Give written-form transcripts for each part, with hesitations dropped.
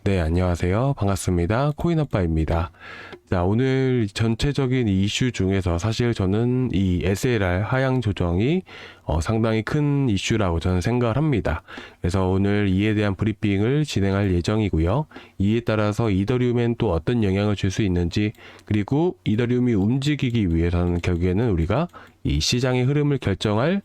네, 안녕하세요. 반갑습니다. 코인아빠입니다. 자, 오늘 전체적인 이슈 중에서 사실 저는 이 SLR 하향 조정이 상당히 큰 이슈라고 저는 생각을 합니다. 그래서 오늘 이에 대한 브리핑을 진행할 예정이고요. 이에 따라서 이더리움엔 또 어떤 영향을 줄 수 있는지, 그리고 이더리움이 움직이기 위해서는 결국에는 우리가 이 시장의 흐름을 결정할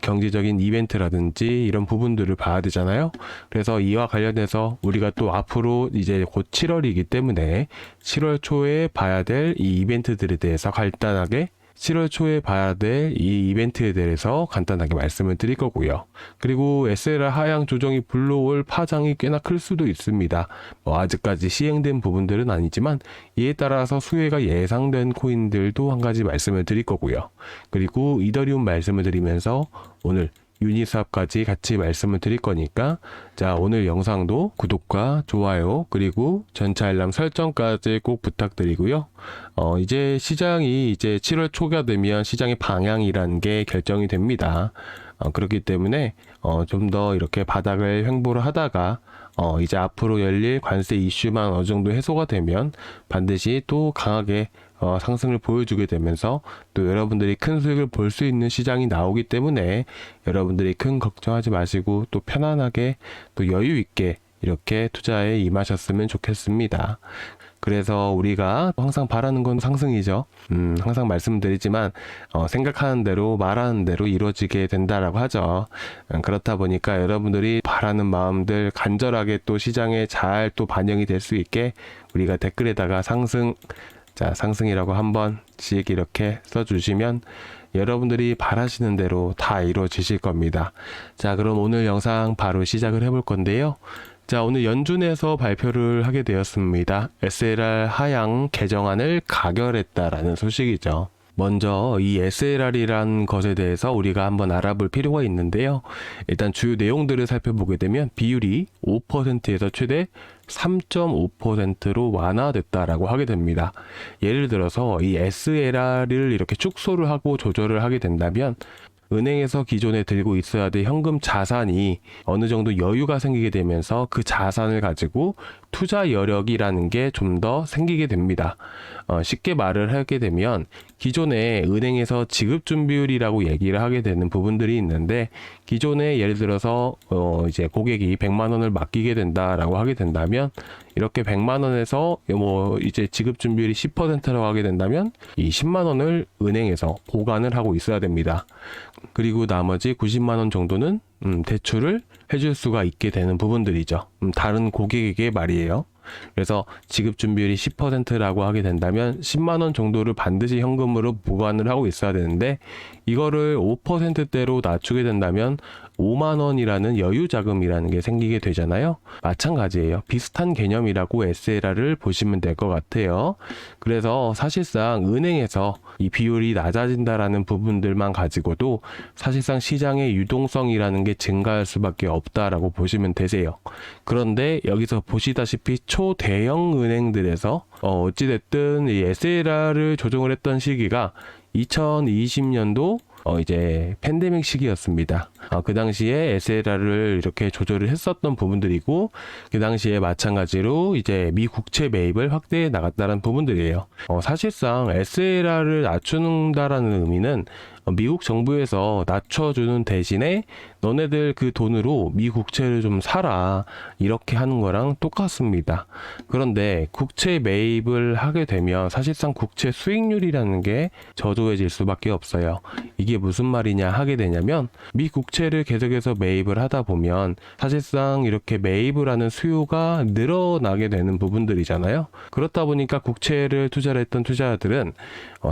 경제적인 이벤트라든지 이런 부분들을 봐야 되잖아요. 그래서 이와 관련해서 우리가 또 앞으로 이제 곧 7월이기 때문에 7월 초에 봐야 될 이 이벤트들에 대해서 간단하게 7월 초에 봐야 될 이 이벤트에 대해서 간단하게 말씀을 드릴 거고요. 그리고 SLR 하향 조정이 불러올 파장이 꽤나 클 수도 있습니다. 아직까지 시행된 부분들은 아니지만 이에 따라서 수혜가 예상된 코인들도 한 가지 말씀을 드릴 거고요. 그리고 이더리움 말씀을 드리면서 오늘 유니스왑까지 같이 말씀을 드릴 거니까, 자, 오늘 영상도 구독과 좋아요 그리고 전체 알람 설정까지 꼭 부탁드리고요. 이제 시장이 이제 7월 초가 되면 시장의 방향이라는 게 결정이 됩니다. 그렇기 때문에 좀 더 이렇게 바닥을 횡보를 하다가 이제 앞으로 열릴 관세 이슈만 어느 정도 해소가 되면 반드시 또 강하게 상승을 보여주게 되면서 또 여러분들이 큰 수익을 볼 수 있는 시장이 나오기 때문에 여러분들이 큰 걱정하지 마시고 또 편안하게 또 여유 있게 이렇게 투자에 임하셨으면 좋겠습니다. 그래서 우리가 항상 바라는 건 상승이죠. 항상 말씀드리지만 생각하는 대로 말하는 대로 이루어지게 된다라고 하죠. 그렇다 보니까 여러분들이 바라는 마음들 간절하게 또 시장에 잘 또 반영이 될 수 있게 우리가 댓글에다가 상승이라고 한 번씩 이렇게 써주시면 여러분들이 바라시는 대로 다 이루어지실 겁니다. 자, 그럼 오늘 영상 바로 시작을 해볼 건데요. 자, 오늘 연준에서 발표를 하게 되었습니다. SLR 하향 개정안을 가결했다라는 소식이죠. 먼저 이 SLR이란 것에 대해서 우리가 한번 알아볼 필요가 있는데요. 일단 주요 내용들을 살펴보게 되면 비율이 5%에서 최대 3.5%로 완화됐다라고 하게 됩니다. 예를 들어서 이 SLR을 이렇게 축소를 하고 조절을 하게 된다면 은행에서 기존에 들고 있어야 될 현금 자산이 어느 정도 여유가 생기게 되면서 그 자산을 가지고 투자 여력이라는 게 좀 더 생기게 됩니다. 쉽게 말을 하게 되면 기존에 은행에서 지급준비율이라고 얘기를 하게 되는 부분들이 있는데, 기존에 예를 들어서 이제 고객이 100만 원을 맡기게 된다라고 하게 된다면 이렇게 100만 원에서 이제 지급준비율이 10%라고 하게 된다면 이 10만 원을 은행에서 보관을 하고 있어야 됩니다. 그리고 나머지 90만 원 정도는 대출을 해줄 수가 있게 되는 부분들이죠. 다른 고객에게 말이에요. 그래서 지급 준비율이 10%라고 하게 된다면 10만 원 정도를 반드시 현금으로 보관을 하고 있어야 되는데, 이거를 5%대로 낮추게 된다면 5만 원이라는 여유 자금이라는 게 생기게 되잖아요. 마찬가지예요. 비슷한 개념이라고 SLR을 보시면 될 것 같아요. 그래서 사실상 은행에서 이 비율이 낮아진다라는 부분들만 가지고도 사실상 시장의 유동성이라는 게 증가할 수밖에 없다라고 보시면 되세요. 그런데 여기서 보시다시피 초대형 은행들에서 어찌됐든 이 SLR을 조정을 했던 시기가 2020년도 이제 팬데믹 시기였습니다. 그 당시에 SLR을 이렇게 조절을 했었던 부분들이고, 그 당시에 마찬가지로 이제 미 국채 매입을 확대해 나갔다는 부분들이에요. 사실상 SLR을 낮춘다라는 의미는 미국 정부에서 낮춰주는 대신에 너네들 그 돈으로 미 국채를 좀 사라, 이렇게 하는 거랑 똑같습니다. 그런데 국채 매입을 하게 되면 사실상 국채 수익률이라는 게 저조해질 수밖에 없어요. 이게 무슨 말이냐 하게 되냐면, 미 국채를 계속해서 매입을 하다 보면 사실상 이렇게 매입을 하는 수요가 늘어나게 되는 부분들이잖아요. 그렇다 보니까 국채를 투자를 했던 투자자들은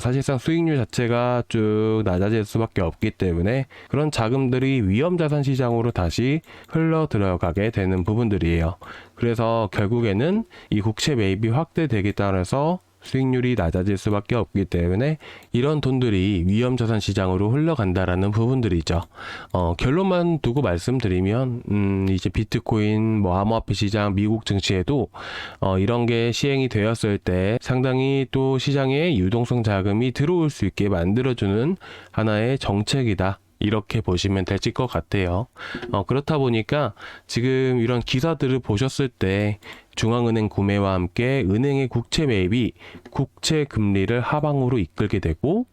사실상 수익률 자체가 쭉 낮아질 수밖에 없기 때문에 그런 자금들이 위험자산 시장으로 다시 흘러 들어가게 되는 부분들이에요. 그래서 결국에는 이 국채 매입이 확대되기 따라서 수익률이 낮아질 수밖에 없기 때문에 이런 돈들이 위험자산 시장으로 흘러간다라는 부분들이죠. 결론만 두고 말씀드리면 이제 비트코인, 암호화폐 시장, 미국 증시에도 이런 게 시행이 되었을 때 상당히 또 시장에 유동성 자금이 들어올 수 있게 만들어주는 하나의 정책이다, 이렇게 보시면 될 것 같아요. 그렇다 보니까 지금 이런 기사들을 보셨을 때 중앙은행 구매와 함께 은행의 국채 매입이 국채 금리를 하방으로 이끌게 되고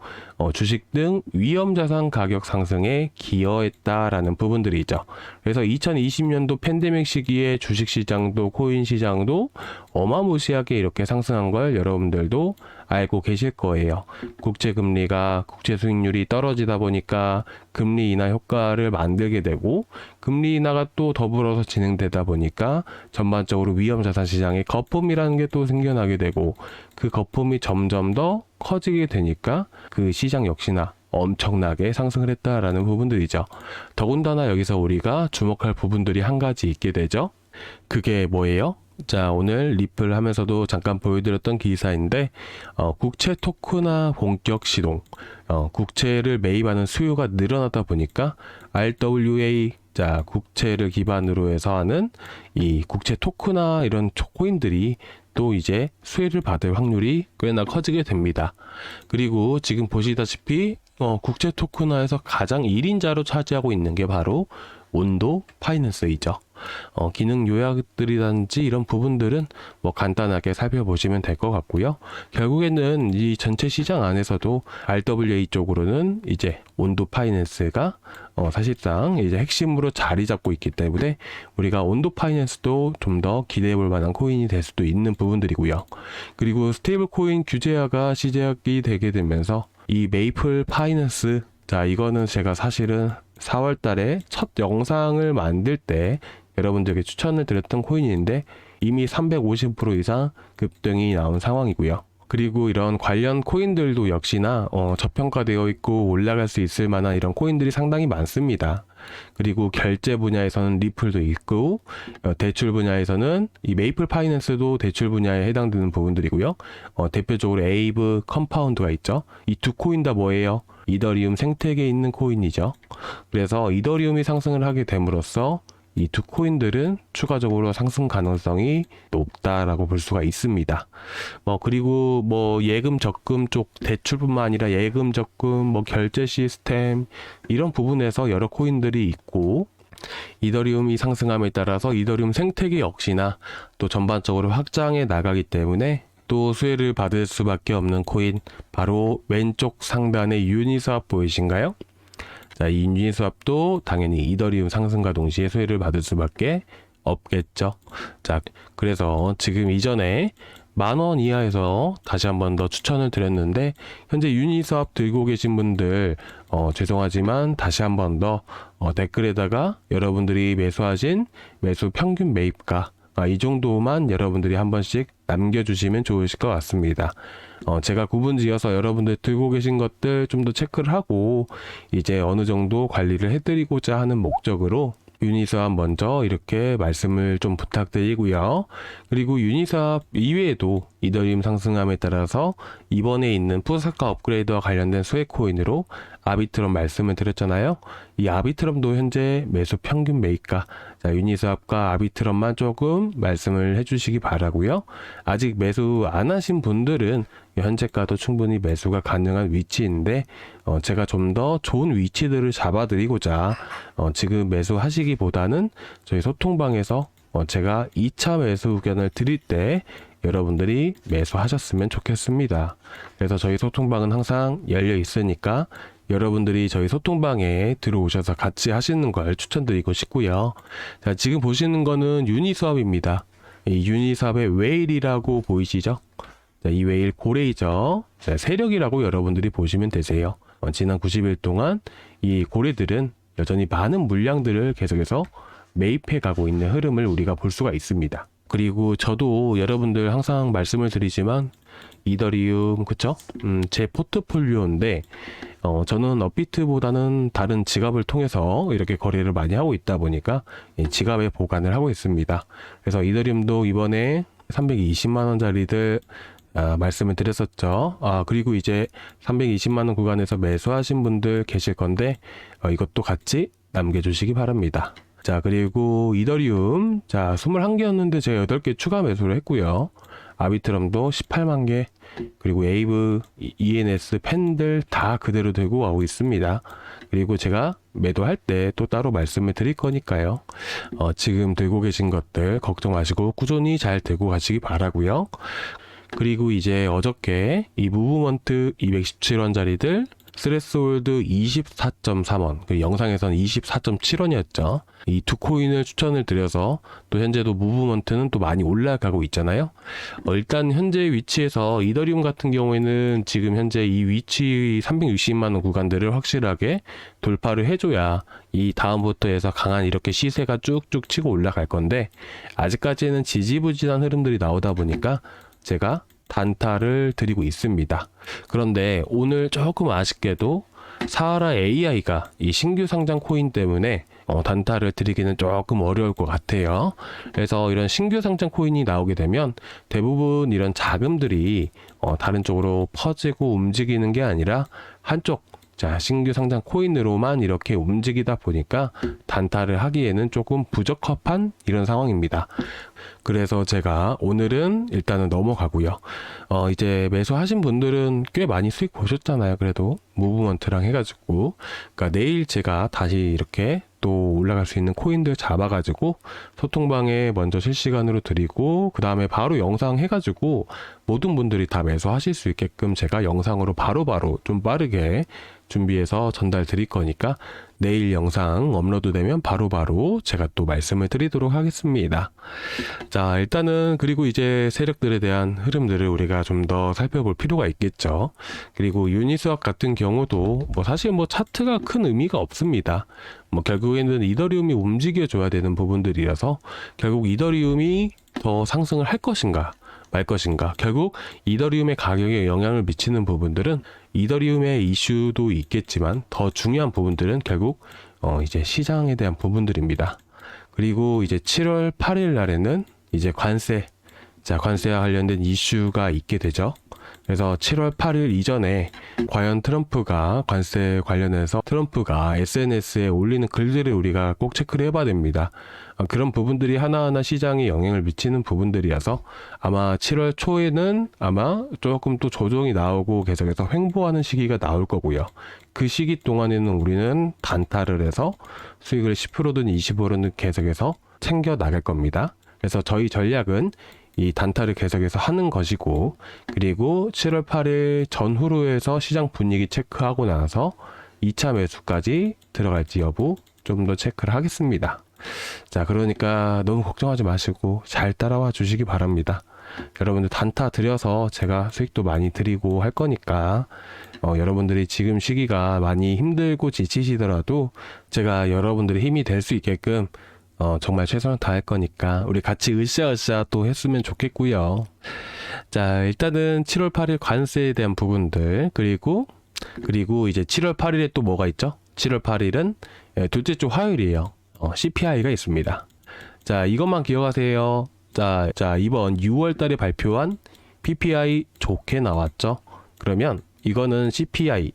주식 등 위험자산 가격 상승에 기여했다라는 부분들이죠. 그래서 2020년도 팬데믹 시기에 주식시장도 코인 시장도 어마무시하게 이렇게 상승한 걸 여러분들도 알고 계실 거예요. 국채 금리가 국채 수익률이 떨어지다 보니까 금리 인하 효과를 만들게 되고 금리 인하가 또 더불어서 진행되다 보니까 전반적으로 위험자산 시장에 거품이라는 게 또 생겨나게 되고 그 거품이 점점 더 커지게 되니까 그 시장 역시나 엄청나게 상승을 했다라는 부분들이죠. 더군다나 여기서 우리가 주목할 부분들이 한 가지 있게 되죠. 그게 뭐예요? 자, 오늘 리플 하면서도 잠깐 보여드렸던 기사인데 국채 토큰화 본격 시동, 국채를 매입하는 수요가 늘어나다 보니까 RWA, 자, 국채를 기반으로 해서 하는 이 국채 토큰화 이런 코인들이 또 이제 수혜를 받을 확률이 꽤나 커지게 됩니다. 그리고 지금 보시다시피 국채 토큰화에서 가장 1인자로 차지하고 있는 게 바로 온도 파이낸스이죠. 기능 요약들이든지 이런 부분들은 뭐 간단하게 살펴보시면 될 것 같고요. 결국에는 이 전체 시장 안에서도 RWA 쪽으로는 이제 온도 파이낸스가 사실상 이제 핵심으로 자리 잡고 있기 때문에 우리가 온도 파이낸스도 좀 더 기대해 볼 만한 코인이 될 수도 있는 부분들이고요. 그리고 스테이블 코인 규제화가 시작이 되게 되면서 이 메이플 파이낸스, 자, 이거는 제가 사실은 4월 달에 첫 영상을 만들 때 여러분들에게 추천을 드렸던 코인인데 이미 350% 이상 급등이 나온 상황이고요. 그리고 이런 관련 코인들도 역시나 저평가되어 있고 올라갈 수 있을 만한 이런 코인들이 상당히 많습니다. 그리고 결제 분야에서는 리플도 있고 대출 분야에서는 이 메이플 파이낸스도 대출 분야에 해당되는 부분들이고요. 대표적으로 에이브, 컴파운드가 있죠. 이 두 코인 다 뭐예요? 이더리움 생태계에 있는 코인이죠. 그래서 이더리움이 상승을 하게 됨으로써 이 두 코인들은 추가적으로 상승 가능성이 높다라고 볼 수가 있습니다. 그리고 예금 적금 쪽 대출뿐만 아니라 예금 적금, 결제 시스템 이런 부분에서 여러 코인들이 있고 이더리움이 상승함에 따라서 이더리움 생태계 역시나 또 전반적으로 확장해 나가기 때문에 또 수혜를 받을 수밖에 없는 코인, 바로 왼쪽 상단의 유니스왑 보이신가요? 자, 이 유니스왑도 당연히 이더리움 상승과 동시에 수혜를 받을 수밖에 없겠죠. 자, 그래서 지금 이전에 10,000원 이하에서 다시 한 번 더 추천을 드렸는데 현재 유니스왑 들고 계신 분들 죄송하지만 다시 한 번 더 댓글에다가 여러분들이 매수하신 매수 평균 매입가 이 정도만 여러분들이 한 번씩 남겨주시면 좋으실 것 같습니다. 제가 구분지어서 여러분들 들고 계신 것들 좀 더 체크를 하고 이제 어느 정도 관리를 해드리고자 하는 목적으로 유니스왑 먼저 이렇게 말씀을 좀 부탁드리고요. 그리고 유니스왑 이외에도 이더리움 상승함에 따라서 이번에 있는 푸사카 업그레이드와 관련된 수혜 코인으로 아비트럼 말씀을 드렸잖아요. 이 아비트럼도 현재 매수 평균 매입가, 자, 유니스왑과 아비트럼만 조금 말씀을 해주시기 바라고요. 아직 매수 안 하신 분들은 현재가도 충분히 매수가 가능한 위치인데 제가 좀 더 좋은 위치들을 잡아드리고자 지금 매수하시기보다는 저희 소통방에서 제가 2차 매수 의견을 드릴 때 여러분들이 매수하셨으면 좋겠습니다. 그래서 저희 소통방은 항상 열려 있으니까 여러분들이 저희 소통방에 들어오셔서 같이 하시는 걸 추천드리고 싶고요. 자, 지금 보시는 거는 유니스왑입니다. 이 유니스왑의 웨일이라고 보이시죠? 자, 이 웨일 고래이죠. 자, 세력이라고 여러분들이 보시면 되세요. 지난 90일 동안 이 고래들은 여전히 많은 물량들을 계속해서 매입해 가고 있는 흐름을 우리가 볼 수가 있습니다. 그리고 저도 여러분들 항상 말씀을 드리지만 이더리움, 그쵸? 제 포트폴리오인데 저는 업비트보다는 다른 지갑을 통해서 이렇게 거래를 많이 하고 있다 보니까 지갑에 보관을 하고 있습니다. 그래서 이더리움도 이번에 320만 원짜리들 말씀을 드렸었죠. 그리고 이제 320만 원 구간에서 매수하신 분들 계실 건데 이것도 같이 남겨주시기 바랍니다. 자, 그리고 이더리움, 자, 21개였는데 제가 8개 추가 매수를 했고요. 아비트럼도 18만 개, 그리고 에이브, ENS, 팬들 다 그대로 들고 가고 있습니다. 그리고 제가 매도할 때 또 따로 말씀을 드릴 거니까요. 지금 들고 계신 것들 걱정 마시고 꾸준히 잘 들고 가시기 바라고요. 그리고 이제 어저께 이 무브먼트 217원짜리들 스레스홀드 24.3원, 그 영상에서는 24.7원이었죠. 이 두 코인을 추천을 드려서 또 현재도 무브먼트는 또 많이 올라가고 있잖아요. 일단 현재 위치에서 이더리움 같은 경우에는 지금 현재 이 위치 360만 원 구간들을 확실하게 돌파를 해줘야 이 다음부터 해서 강한 이렇게 시세가 쭉쭉 치고 올라갈 건데, 아직까지는 지지부진한 흐름들이 나오다 보니까 제가 단타를 드리고 있습니다. 그런데 오늘 조금 아쉽게도 사하라 AI가 이 신규 상장 코인 때문에 단타를 드리기는 조금 어려울 것 같아요. 그래서 이런 신규 상장 코인이 나오게 되면 대부분 이런 자금들이 다른 쪽으로 퍼지고 움직이는 게 아니라 한쪽, 자, 신규 상장 코인으로만 이렇게 움직이다 보니까 단타를 하기에는 조금 부적합한 이런 상황입니다. 그래서 제가 오늘은 일단은 넘어가고요. 이제 매수하신 분들은 꽤 많이 수익 보셨잖아요. 그래도 무브먼트랑 해가지고, 그러니까 내일 제가 다시 이렇게 또 올라갈 수 있는 코인들 잡아가지고 소통방에 먼저 실시간으로 드리고, 그 다음에 바로 영상 해가지고 모든 분들이 다 매수하실 수 있게끔 제가 영상으로 바로바로 좀 빠르게 준비해서 전달 드릴 거니까 내일 영상 업로드 되면 바로바로 제가 또 말씀을 드리도록 하겠습니다. 자, 일단은 그리고 이제 세력들에 대한 흐름들을 우리가 좀 더 살펴볼 필요가 있겠죠. 그리고 유니스왑 같은 경우도 사실 차트가 큰 의미가 없습니다. 결국에는 이더리움이 움직여줘야 되는 부분들이라서 결국 이더리움이 더 상승을 할 것인가 말 것인가, 결국 이더리움의 가격에 영향을 미치는 부분들은 이더리움의 이슈도 있겠지만 더 중요한 부분들은 결국 이제 시장에 대한 부분들입니다. 그리고 이제 7월 8일 날에는 이제 관세와 관련된 이슈가 있게 되죠. 그래서 7월 8일 이전에 과연 트럼프가 관세 관련해서 트럼프가 SNS에 올리는 글들을 우리가 꼭 체크를 해봐야 됩니다. 그런 부분들이 하나하나 시장에 영향을 미치는 부분들이어서 아마 7월 초에는 아마 조금 또 조정이 나오고 계속해서 횡보하는 시기가 나올 거고요. 그 시기 동안에는 우리는 단타를 해서 수익을 10%든 20%든 계속해서 챙겨 나갈 겁니다. 그래서 저희 전략은 이 단타를 계속해서 하는 것이고, 그리고 7월 8일 전후로 해서 시장 분위기 체크하고 나서 2차 매수까지 들어갈지 여부 좀 더 체크를 하겠습니다. 자, 그러니까 너무 걱정하지 마시고 잘 따라와 주시기 바랍니다. 여러분들 단타 들여서 제가 수익도 많이 드리고 할 거니까 여러분들이 지금 시기가 많이 힘들고 지치시더라도 제가 여러분들의 힘이 될 수 있게끔 정말 최선을 다할 거니까 우리 같이 으쌰으쌰 또 했으면 좋겠고요. 자, 일단은 7월 8일 관세에 대한 부분들, 그리고 이제 7월 8일에 또 뭐가 있죠? 7월 8일은 둘째 주 화요일이에요. CPI가 있습니다. 자, 이것만 기억하세요. 자, 이번 6월 달에 발표한 PPI 좋게 나왔죠? 그러면 이거는 CPI,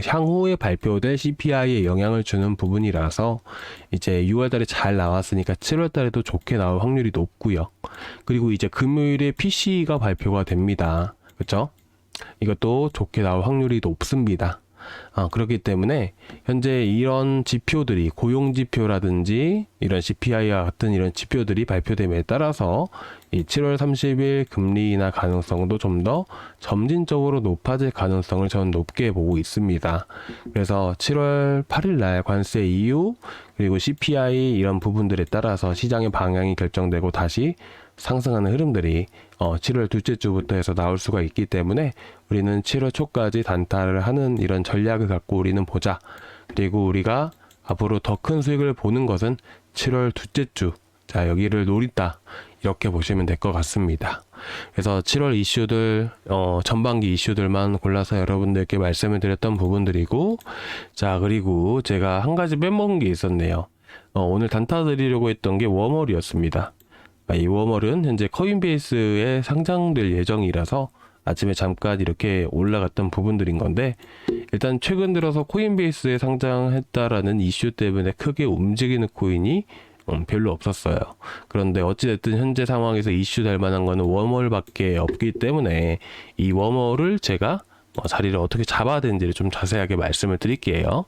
향후에 발표될 CPI에 영향을 주는 부분이라서 이제 6월 달에 잘 나왔으니까 7월 달에도 좋게 나올 확률이 높고요. 그리고 이제 금요일에 PCE가 발표가 됩니다. 그렇죠? 이것도 좋게 나올 확률이 높습니다. 그렇기 때문에 현재 이런 지표들이 고용 지표라든지 이런 CPI와 같은 이런 지표들이 발표됨에 따라서 이 7월 30일 금리 인하 가능성도 좀 더 점진적으로 높아질 가능성을 저는 높게 보고 있습니다. 그래서 7월 8일 날 관세 이후 그리고 CPI 이런 부분들에 따라서 시장의 방향이 결정되고 다시 상승하는 흐름들이 7월 둘째 주부터 해서 나올 수가 있기 때문에 우리는 7월 초까지 단타를 하는 이런 전략을 갖고 우리는 보자. 그리고 우리가 앞으로 더 큰 수익을 보는 것은 7월 둘째 주, 자, 여기를 노린다, 이렇게 보시면 될 것 같습니다. 그래서 7월 이슈들, 전반기 이슈들만 골라서 여러분들께 말씀을 드렸던 부분들이고, 자, 그리고 제가 한 가지 빼먹은 게 있었네요. 오늘 단타 드리려고 했던 게 웜홀이었습니다. 이 웜홀은 현재 코인베이스에 상장될 예정이라서 아침에 잠깐 이렇게 올라갔던 부분들인 건데, 일단 최근 들어서 코인베이스에 상장했다라는 이슈 때문에 크게 움직이는 코인이 별로 없었어요. 그런데 어찌됐든 현재 상황에서 이슈 될 만한 거는 웜홀밖에 없기 때문에 이 웜홀을 제가 자리를 어떻게 잡아야 되는지를 좀 자세하게 말씀을 드릴게요.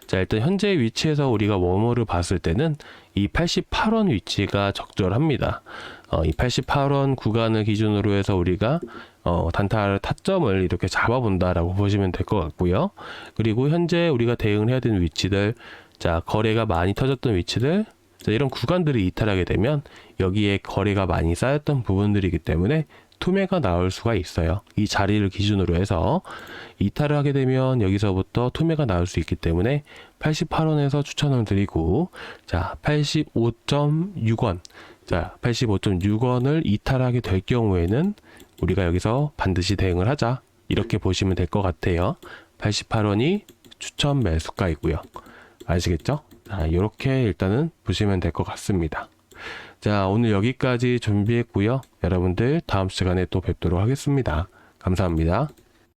자, 일단 현재 위치에서 우리가 워머를 봤을 때는 이 88원 위치가 적절합니다. 이 88원 구간을 기준으로 해서 우리가 단타 타점을 이렇게 잡아본다라고 보시면 될 것 같고요. 그리고 현재 우리가 대응을 해야 되는 위치들, 자, 거래가 많이 터졌던 위치들, 자, 이런 구간들이 이탈하게 되면 여기에 거래가 많이 쌓였던 부분들이기 때문에 투매가 나올 수가 있어요. 이 자리를 기준으로 해서 이탈을 하게 되면 여기서부터 투매가 나올 수 있기 때문에 88원에서 추천을 드리고, 자, 85.6원, 자, 85.6원을 이탈하게 될 경우에는 우리가 여기서 반드시 대응을 하자, 이렇게 보시면 될 것 같아요. 88원이 추천 매수가이고요. 아시겠죠? 자, 이렇게 일단은 보시면 될 것 같습니다. 자, 오늘 여기까지 준비했고요. 여러분들 다음 시간에 또 뵙도록 하겠습니다. 감사합니다.